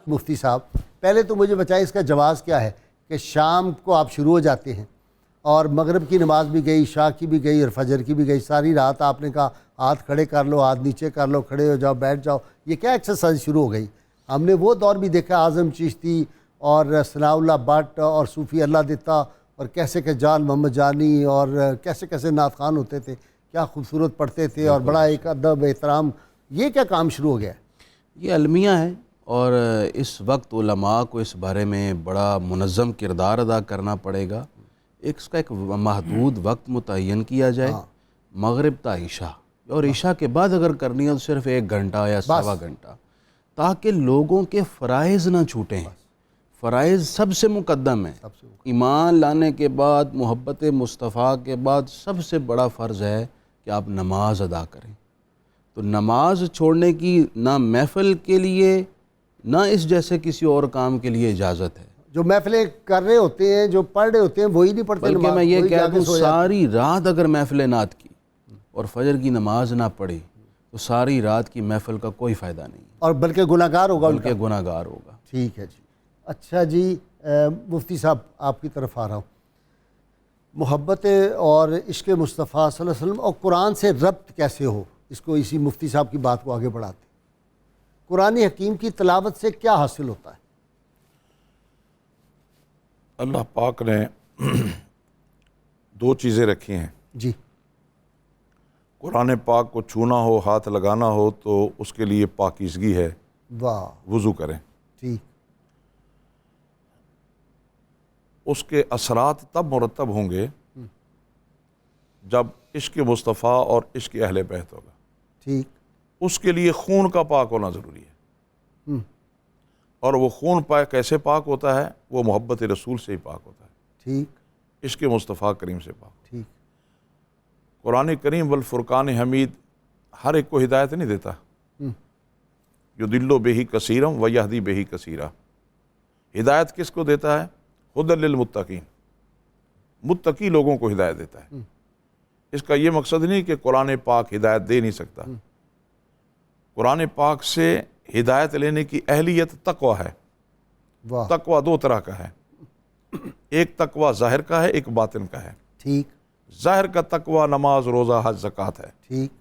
مفتی صاحب، پہلے تو مجھے بتائیں اس کا جواز کیا ہے کہ شام کو آپ شروع ہو جاتے ہیں اور مغرب کی نماز بھی گئی، عشاء کی بھی گئی اور فجر کی بھی گئی، ساری رات آپ نے کہا ہاتھ کھڑے کر لو، ہاتھ نیچے کر لو، کھڑے ہو جاؤ، بیٹھ جاؤ، یہ کیا ایکسرسائز شروع ہو گئی؟ ہم نے وہ دور بھی دیکھا، اعظم چشتی اور ثناء اللہ بٹ اور صوفی اللہ دیتا اور کیسے کہ جان محمد جانی اور کیسے کیسے نعت خوان ہوتے تھے، کیا خوبصورت پڑھتے تھے اور بڑا ایک ادب احترام. یہ کیا کام شروع ہو گیا ہے؟ یہ المیہ ہے اور اس وقت علماء کو اس بارے میں بڑا منظم کردار ادا کرنا پڑے گا. اس کا ایک محدود وقت متعین کیا جائے، مغرب تا عشاء، اور عشاء کے بعد اگر کرنی ہے تو صرف 1 گھنٹہ یا سوا گھنٹہ، تاکہ لوگوں کے فرائض نہ چھوٹیں. فرائض سب سے مقدم ہے. ایمان لانے کے بعد، محبت مصطفیٰ کے بعد سب سے بڑا فرض ہے کہ آپ نماز ادا کریں. تو نماز چھوڑنے کی نہ محفل کے لیے نہ اس جیسے کسی اور کام کے لیے اجازت ہے. جو محفلیں کر رہے ہوتے ہیں، جو پڑھ رہے ہوتے ہیں، وہی نہیں پڑھتے. بلکہ میں یہ کہہ دوں، ساری رات اگر محفل نعت کی اور فجر کی نماز نہ پڑھی تو تو ساری رات کی محفل کا کوئی فائدہ نہیں، اور بلکہ گناہ گار ہوگا ان کا۔ بلکہ گناہ گار ہوگا۔ ٹھیک ہے جی۔ اچھا جی، مفتی صاحب آپ کی طرف آ رہا ہوں۔ محبت اور عشق مصطفیٰ صلی اللہ علیہ وسلم اور قرآن سے ربط کیسے ہو، اس کو اسی مفتی صاحب کی بات کو آگے بڑھاتے ہیں۔ قرآن حکیم کی تلاوت سے کیا حاصل ہوتا ہے؟ اللہ پاک نے دو چیزیں رکھی ہیں۔ جی۔ قرآن پاک کو چھونا ہو، ہاتھ لگانا ہو تو اس کے لیے پاکیزگی ہے، واہ، وضو کریں۔ ٹھیک۔ اس کے اثرات تب مرتب ہوں گے جب عشق مصطفیٰ اور عشق اہل بیت ہوگا۔ ٹھیک۔ اس کے لیے خون کا پاک ہونا ضروری ہے، اور وہ خون کیسے پاک ہوتا ہے؟ وہ محبت رسول سے ہی پاک ہوتا ہے، ٹھیک۔ عشق مصطفیٰ کریم سے پاک۔ ٹھیک۔ قرآن کریم والفرقان حمید ہر ایک کو ہدایت نہیں دیتا، یضل بہ کثیرا ویہدی بہ کثیرا۔ ہدایت کس کو دیتا ہے؟ ہدی للمتقین، متقی لوگوں کو ہدایت دیتا ہے۔ اس کا یہ مقصد نہیں کہ قرآن پاک ہدایت دے نہیں سکتا۔ قرآن پاک سے ہدایت لینے کی اہلیت تقوی ہے۔ واہ، تقوی دو طرح کا ہے، ایک تقوی ظاہر کا ہے، ایک باطن کا ہے۔ ٹھیک۔ ظاہر کا تقوی نماز، روزہ، حج، زکوٰۃ ہے۔ ٹھیک۔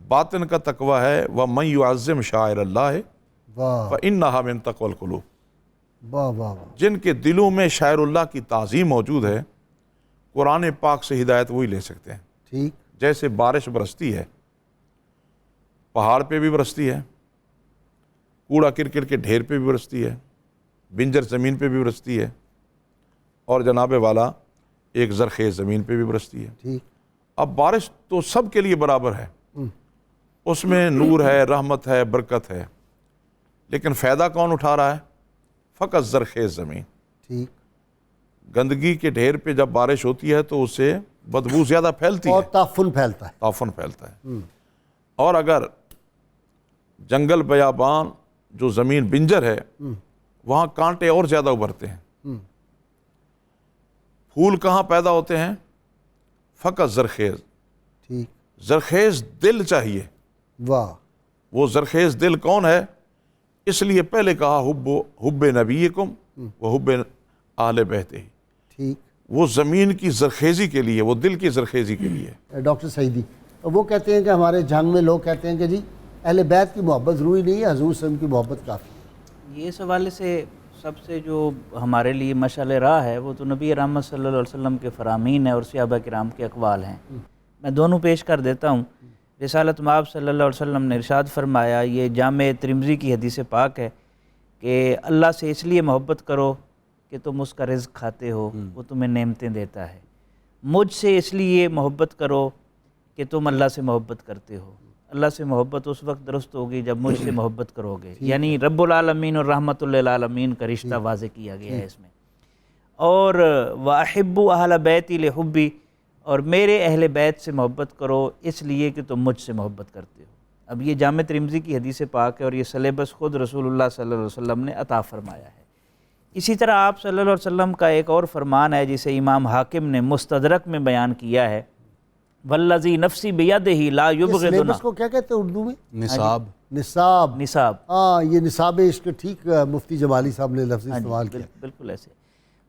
باطن کا تقوی ہے وَمَن يُعَظِّمْ شَعَائِرَ اللَّهِ واہ فَإِنَّهَا مِن تَقْوَى الْقُلُوبِ۔ واہ واہ واہ، جن کے دلوں میں شاعر اللہ کی تعظیم موجود ہے، قرآن پاک سے ہدایت وہی لے سکتے ہیں۔ ٹھیک۔ جیسے بارش برستی ہے، پہاڑ پہ بھی برستی ہے، کوڑا کرکٹ کے ڈھیر پہ بھی برستی ہے، بنجر زمین پہ بھی برستی ہے، اور جناب والا ایک زرخیز زمین پہ بھی برستی ہے۔ ٹھیک۔ اب بارش تو سب کے لیے برابر ہے، اس میں نور ہے، رحمت ہے، برکت ہے، لیکن فائدہ کون اٹھا رہا ہے؟ فقط زرخیز زمین۔ ٹھیک۔ گندگی کے ڈھیر پہ جب بارش ہوتی ہے تو اس سے بدبو زیادہ پھیلتی اور ہے، تعفن پھیلتا ہے۔ تعفن پھیلتا ہے۔ اور اگر جنگل بیابان جو زمین بنجر ہے، وہاں کانٹے اور زیادہ ابھرتے ہیں۔ پھول کہاں پیدا ہوتے ہیں؟ فقط زرخیز۔ ٹھیک۔ زرخیز دل چاہیے۔ واہ، وہ زرخیز دل کون ہے؟ اس لیے پہلے کہا حب نبیکم و حب اہل بیتہ۔ ٹھیک۔ وہ زمین کی زرخیزی کے لیے، وہ دل کی زرخیزی کے لیے۔ ڈاکٹر سعیدی، وہ کہتے ہیں کہ ہمارے جنگ میں لوگ کہتے ہیں کہ جی اہل بیت کی محبت ضروری نہیں ہے، حضور صلی اللہ علیہ وسلم کی محبت کافی ہے۔ یہ اس حوالے سے سب سے جو ہمارے لیے مشعل راہ ہے وہ تو نبی رحمت صلی اللہ علیہ وسلم کے فرامین ہیں اور صحابہ کرام کے اقوال ہیں۔ میں دونوں پیش کر دیتا ہوں۔ رسالت مآب صلی اللہ علیہ وسلم نے ارشاد فرمایا، یہ جامع ترمذی کی حدیث پاک ہے کہ اللہ سے اس لیے محبت کرو کہ تم اس کا رزق کھاتے ہو، وہ تمہیں نعمتیں دیتا ہے۔ مجھ سے اس لیے محبت کرو کہ تم اللہ سے محبت کرتے ہو۔ اللہ سے محبت اس وقت درست ہوگی جب مجھ سے محبت کرو گے، یعنی رب العالمین اور رحمت للعالمین کا رشتہ واضح کیا گیا ہے اس میں۔ اور وَأَحِبُّ أَهْلَ بَيْتِي لِحُبِّي، اور میرے اہل بیت سے محبت کرو اس لیے کہ تم مجھ سے محبت کرتے ہو۔ اب یہ جامع ترمذی کی حدیث پاک ہے اور یہ سلیبس خود رسول اللہ صلی اللہ علیہ وسلم نے عطا فرمایا ہے۔ اسی طرح آپ صلی اللہ علیہ وسلم کا ایک اور فرمان ہے جسے امام حاکم نے مستدرک میں بیان کیا ہے، وَالَّذِي نَفْسِي بِيَدِهِ لَا يُبْغِضُنَا۔ سلیبس کو کیا کہتے ہیں اردو میں؟ نصاب۔ نصاب۔ نصاب، ہاں، یہ نصاب عشق، ٹھیک، مفتی جمالی صاحب نے لفظ استعمال کیا۔ بالکل ایسے۔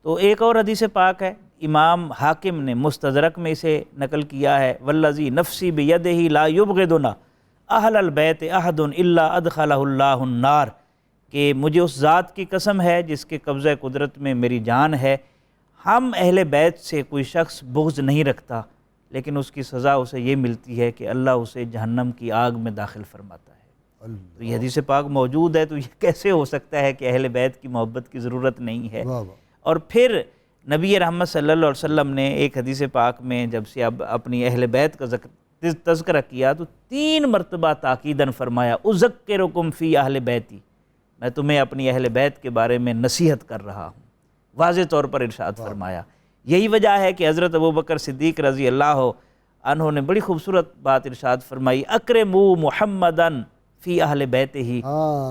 تو ایک اور حدیث پاک ہے، امام حاکم نے مستدرک میں اسے نقل کیا ہے، وَالَّذِي نَفْسِي بِيَدِهِ لَا يُبْغِضُنَا أَهْلَ الْبَيْتِ أَحَدٌ إِلَّا أَدْخَلَهُ اللَّهُ النَّارِ، کہ مجھے اس ذات کی قسم ہے جس کے قبضہ قدرت میں میری جان ہے، ہم اہل بیت سے کوئی شخص بغض نہیں رکھتا، لیکن اس کی سزا اسے یہ ملتی ہے کہ اللہ اسے جہنم کی آگ میں داخل فرماتا ہے۔ تو یہ حدیث پاک موجود ہے، تو یہ کیسے ہو سکتا ہے کہ اہل بیت کی محبت کی ضرورت نہیں ہے؟ اور پھر نبی رحمت صلی اللہ علیہ وسلم نے ایک حدیث پاک میں جب سے اب اپنی اہل بیت کا تذکرہ کیا تو 3 مرتبہ تاکیداً فرمایا، اذکرکم فی اہل بیتی، میں تمہیں اپنی اہل بیت کے بارے میں نصیحت کر رہا ہوں، واضح طور پر ارشاد فرمایا۔ یہی وجہ ہے کہ حضرت ابوبکر صدیق رضی اللہ عنہ نے بڑی خوبصورت بات ارشاد فرمائی، اکرموا محمدًا فی اہل بیت ہی،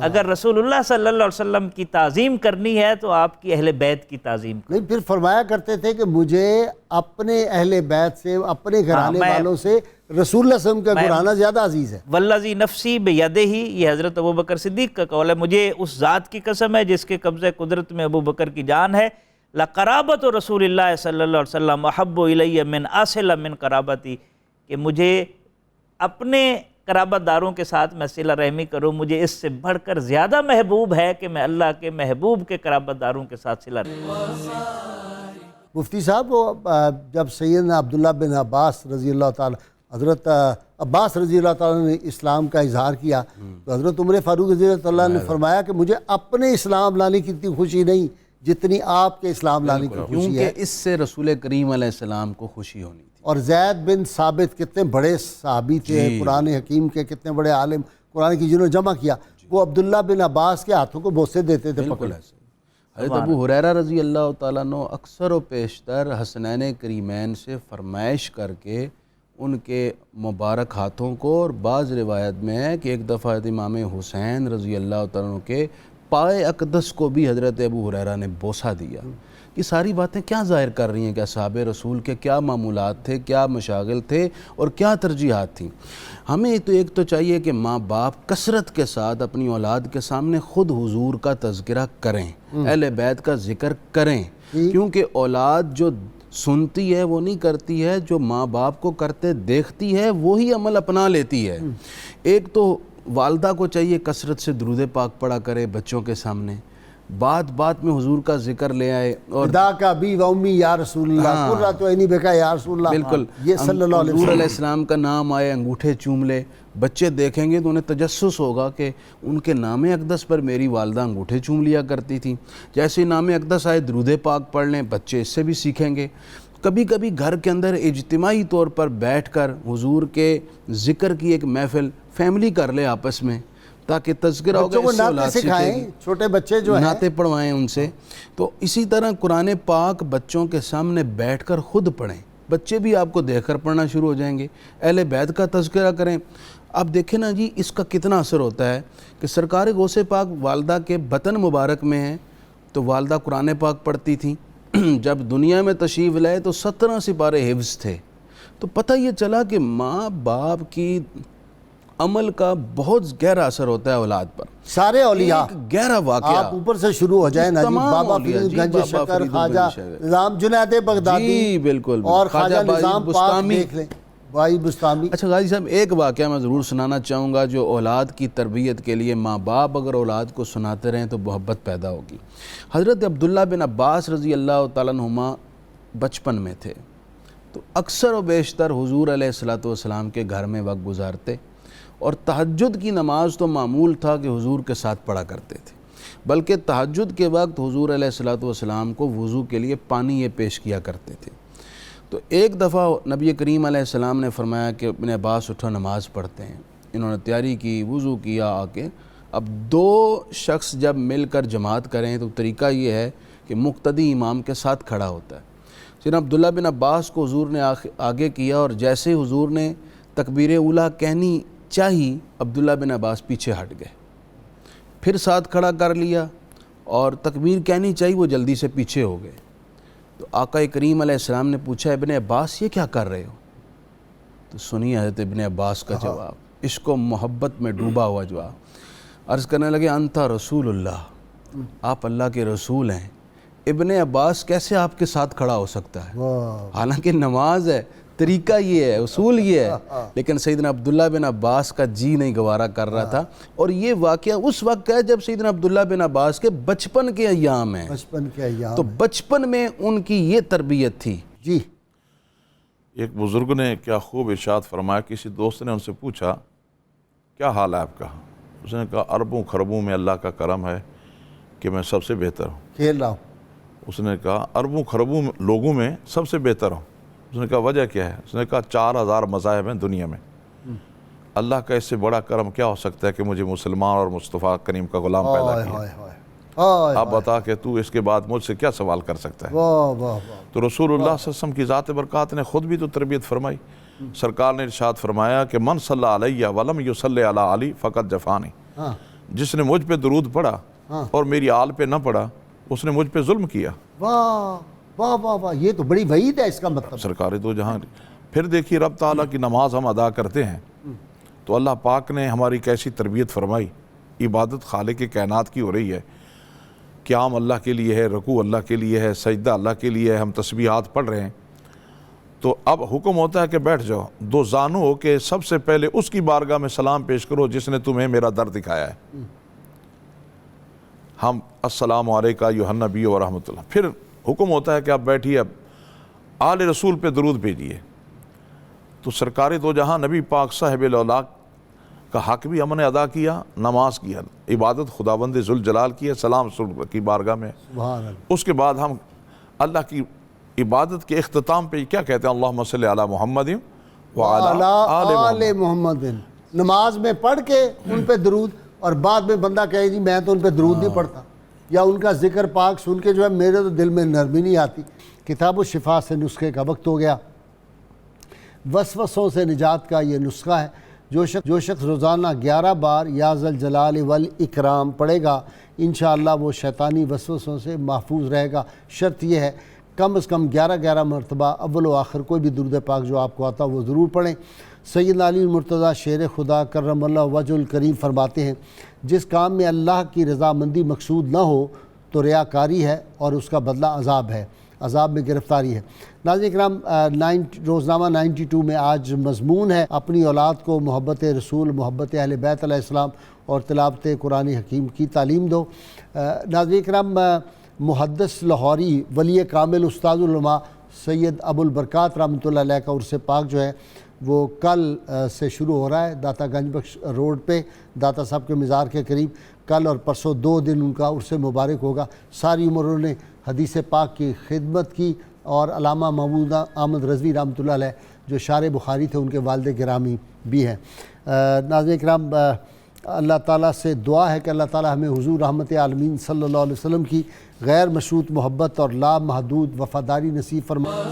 اگر رسول اللہ صلی اللہ علیہ وسلم کی تعظیم کرنی ہے تو آپ کی اہل بیت کی تعظیم کرو۔ نہیں، پھر فرمایا کرتے تھے کہ مجھے اپنے اہل بیت سے، اپنے گھرانے والوں سے رسول اللہ صلی اللہ علیہ وسلم کا گھرانا زیادہ عزیز ہے۔ والذی نفسی بیدہ ہی، یہ حضرت ابوبکر صدیق کا قول ہے، مجھے اس ذات کی قسم ہے جس کے قبضہ قدرت میں ابوبکر کی جان ہے، لقرابت رسول اللہ صلی اللہ علیہ وسلم احب الی من اصل من قرابتی، کہ مجھے اپنے قرابت داروں کے ساتھ میں صلہ رحمی کروں، مجھے اس سے بڑھ کر زیادہ محبوب ہے کہ میں اللہ کے محبوب کے قرابت داروں کے ساتھ صلہ رحمی۔ مفتی صاحب، وہ جب سیدنا عبداللہ بن عباس رضی اللہ تعالیٰ، حضرت عباس رضی اللہ تعالیٰ نے اسلام کا اظہار کیا تو حضرت عمر فاروق رضی اللہ عنہ نے فرمایا کہ مجھے اپنے اسلام لانے کی اتنی خوشی نہیں جتنی آپ کے اسلام لانے کی خوشی ہے، کیونکہ اس سے رسول کریم علیہ السلام کو خوشی ہونی تھی۔ اور زید بن ثابت کتنے بڑے صحابی تھے، قرآن حکیم کے کتنے بڑے عالم، قرآن کی جنہوں نے جمع کیا، وہ عبداللہ بن عباس کے ہاتھوں کو بوسے دیتے تھے پکڑ۔ حضرت ابو ہریرہ رضی اللہ تعالیٰ عنہ اکثر و بیشتر حسنین کریمین سے فرمائش کر کے ان کے مبارک ہاتھوں کو، اور بعض روایت میں ہے کہ ایک دفعہ امام حسین رضی اللہ تعالیٰ عنہ کے پائے اقدس کو بھی حضرت ابو ہریرہ نے بوسہ دیا۔ یہ ساری باتیں کیا ظاہر کر رہی ہیں کہ اصحاب رسول کے کیا معمولات تھے، کیا مشاغل تھے اور کیا ترجیحات تھیں۔ ہمیں تو ایک تو چاہیے کہ ماں باپ کثرت کے ساتھ اپنی اولاد کے سامنے خود حضور کا تذکرہ کریں، اہل بیت کا ذکر کریں، کیونکہ اولاد جو سنتی ہے وہ نہیں کرتی ہے، جو ماں باپ کو کرتے دیکھتی ہے وہی عمل اپنا لیتی ہے۔ ایک تو والدہ کو چاہیے کثرت سے درود پاک پڑھا کرے بچوں کے سامنے، بات بات میں حضور کا ذکر لے آئے، اور خدا کا بھی و امی یا رسول اللہ، قرۃ عینی بکا یا رسول اللہ، بالکل یہ صلی اللہ علیہ حضور وسلم۔ علیہ السلام کا نام آئے انگوٹھے چوم لے، بچے دیکھیں گے تو انہیں تجسس ہوگا کہ ان کے نام اقدس پر میری والدہ انگوٹھے چوم لیا کرتی تھی، جیسے نام اقدس آئے درود پاک پڑھ لیں، بچے اس سے بھی سیکھیں گے۔ کبھی کبھی گھر کے اندر اجتماعی طور پر بیٹھ کر حضور کے ذکر کی ایک محفل فیملی کر لے آپس میں، تاکہ تذکرہ ہوگا، اس سے اولاد سکھائیں، چھوٹے بچے جو ہیں نعتیں پڑھوائیں ان سے۔ تو اسی طرح قرآن پاک بچوں کے سامنے بیٹھ کر خود پڑھیں، بچے بھی آپ کو دیکھ کر پڑھنا شروع ہو جائیں گے، اہل بیت کا تذکرہ کریں۔ اب دیکھیں نا جی اس کا کتنا اثر ہوتا ہے کہ سرکار غوث پاک والدہ کے بطن مبارک میں ہیں تو والدہ قرآن پاک پڑھتی تھیں، جب دنیا میں تشریف لائے تو 17 سپارے حفظ تھے۔ تو پتہ یہ چلا کہ ماں باپ کی عمل کا بہت گہرا اثر ہوتا ہے اولاد پر۔ سارے اولیاء، ایک گہرا واقعہ آپ اوپر سے شروع ہو جائیں نا جی، تمام بابا اولیاء، فرید جی، گنج بابا شکر، فرید خواجہ گنج شکر، نظام جنید بغدادی، جی بالکل، اور خواجہ خواجہ نظام بائی پاک بستامی۔ دیکھ لیں، بائی بستامی۔ اچھا غازی صاحب، ایک واقعہ میں ضرور سنانا چاہوں گا جو اولاد کی تربیت کے لیے ماں باپ اگر اولاد کو سناتے رہیں تو محبت پیدا ہوگی۔ حضرت عبداللہ بن عباس رضی اللہ تعالیٰ عنہما بچپن میں تھے تو اکثر و بیشتر حضور علیہ السلام کے گھر میں وقت گزارتے، اور تہجد کی نماز تو معمول تھا کہ حضور کے ساتھ پڑھا کرتے تھے، بلکہ تہجد کے وقت حضور علیہ السلام کو وضو کے لیے پانی یہ پیش کیا کرتے تھے۔ تو ایک دفعہ نبی کریم علیہ السلام نے فرمایا کہ ابن عباس اٹھو نماز پڑھتے ہیں۔ انہوں نے تیاری کی، وضو کیا آ کے۔ اب 2 شخص جب مل کر جماعت کریں تو طریقہ یہ ہے کہ مقتدی امام کے ساتھ کھڑا ہوتا ہے۔ سیدنا عبداللہ بن عباس کو حضور نے آگے کیا، اور جیسے حضور نے تکبیر اولیٰ کہنی چاہی، عبداللہ بن عباس پیچھے ہٹ گئے، پھر ساتھ کھڑا کر لیا، اور تکبیر کہنی چاہی وہ جلدی سے پیچھے ہو گئے۔ تو آقا کریم علیہ السلام نے پوچھا ابن عباس یہ کیا کر رہے ہو؟ تو سنیے حضرت ابن عباس کا جواب، عشق و محبت میں ڈوبا ہوا جواب۔ عرض کرنے لگے انتا رسول اللہ، آپ اللہ کے رسول ہیں، ابن عباس کیسے آپ کے ساتھ کھڑا ہو سکتا ہے؟ حالانکہ نماز ہے، طریقہ یہ ہے، اصول یہ ہے، لیکن سیدنا عبداللہ بن عباس کا جی نہیں گوارا کر رہا تھا۔ اور یہ واقعہ اس وقت ہے جب سیدنا عبداللہ بن عباس کے بچپن کے ایام ہیں، بچپن کے ایام، تو بچپن میں ان کی یہ تربیت تھی۔ جی ایک بزرگ نے کیا خوب ارشاد فرمایا، کسی دوست نے ان سے پوچھا کیا حال ہے آپ کا؟ اس نے کہا اربوں خربوں میں اللہ کا کرم ہے کہ میں سب سے بہتر ہوں۔ کھیل رہا ہوں۔ اس نے کہا اربوں خربوں لوگوں میں سب سے بہتر ہوں۔ اس نے کہا وجہ کیا ہے؟ اس نے کہا 4000 مذاہب ہیں دنیا میں، اللہ کا اس سے بڑا کرم کیا ہو سکتا ہے کہ مجھے مسلمان اور مصطفیٰ کریم کا غلام پیدا کیا؟ آپ بتا کہ تو اس کے بعد مجھ سے کیا سوال کر سکتا ہے؟ تو رسول اللہ صلی اللہ علیہ وسلم کی ذات برکات نے خود بھی تو تربیت فرمائی، سرکار نے ارشاد فرمایا کہ من صلی علیہ ولم یصلی علی علی فقط جفانی، ہاں جس نے مجھ پہ درود پڑھا اور میری آل پہ نہ پڑھا اس نے مجھ پہ ظلم کیا۔ واہ واہ واہ واہ، یہ تو بڑی وعید ہے اس کا مطلب۔ سرکار دو جہاں۔ پھر دیکھیے رب تعالیٰ کی نماز ہم ادا کرتے ہیں تو اللہ پاک نے ہماری کیسی تربیت فرمائی، عبادت خالق کائنات کی ہو رہی ہے، قیام اللہ کے لیے ہے، رکوع اللہ کے لیے ہے، سجدہ اللہ کے لیے ہے، ہم تسبیحات پڑھ رہے ہیں، تو اب حکم ہوتا ہے کہ بیٹھ جاؤ، دو زانو ہو کے سب سے پہلے اس کی بارگاہ میں سلام پیش کرو جس نے تمہیں میرا در دکھایا ہے۔ ہم السلام علیکہ ایھا النبی و رحمۃ اللہ۔ پھر حکم ہوتا ہے کہ آپ بیٹھیے، اب آل رسول پہ درود بھیجیے۔ تو سرکار دو جہاں نبی پاک صاحب الاولاق کا حق بھی ہم نے ادا کیا، نماز کی عبادت خداوند ذوالجلال کی ہے، سلام رسول کی بارگاہ میں۔ سبحان اللہ۔ اس کے بعد ہم اللہ کی عبادت کے اختتام پہ کیا کہتے ہیں؟ اللہم صلی علی محمد وعلی آل آل محمد۔ نماز میں پڑھ کے ان پہ درود، اور بعد میں بندہ کہے جی میں تو ان پہ درود نہیں پڑھتا، یا ان کا ذکر پاک سن کے جو ہے میرے تو دل میں نرمی نہیں آتی۔ کتاب الشفا سے نسخے کا وقت ہو گیا۔ وسوسوں سے نجات کا یہ نسخہ ہے۔ جو شخص روزانہ 11 بار یا ذوالجلال والاکرام پڑھے گا انشاءاللہ وہ شیطانی وسوسوں سے محفوظ رہے گا۔ شرط یہ ہے کم از کم 11 مرتبہ اول و آخر کوئی بھی درود پاک جو آپ کو آتا وہ ضرور پڑھیں۔ سیدنا علی المرتضیٰ شیر خدا کرم اللہ وجہ الکریم فرماتے ہیں جس کام میں اللہ کی رضامندی مقصود نہ ہو تو ریاکاری ہے اور اس کا بدلہ عذاب ہے، عذاب میں گرفتاری ہے۔ ناظرین کرام، روزنامہ 92 میں آج مضمون ہے اپنی اولاد کو محبت رسول، محبت اہل بیت علیہ السلام اور تلاوت قرآن حکیم کی تعلیم دو۔ ناظرین کرام، محدث لاہوری ولی کامل استاد العلماء سید ابو البرکات رحمۃ اللہ علیہ کا عرس پاک جو ہے وہ کل سے شروع ہو رہا ہے داتا گنج بخش روڈ پہ داتا صاحب کے مزار کے قریب۔ کل اور پرسوں 2 دن ان کا عرس مبارک ہوگا۔ ساری عمر انہوں نے حدیث پاک کی خدمت کی، اور علامہ محمود احمد رضوی رحمۃ اللہ علیہ جو شارح بخاری تھے ان کے والد گرامی بھی ہیں۔ ناظرین کرام، اللہ تعالیٰ سے دعا ہے کہ اللہ تعالیٰ ہمیں حضور رحمت عالمین صلی اللہ علیہ وسلم کی غیر مشروط محبت اور لا محدود وفاداری نصیب فرمائے۔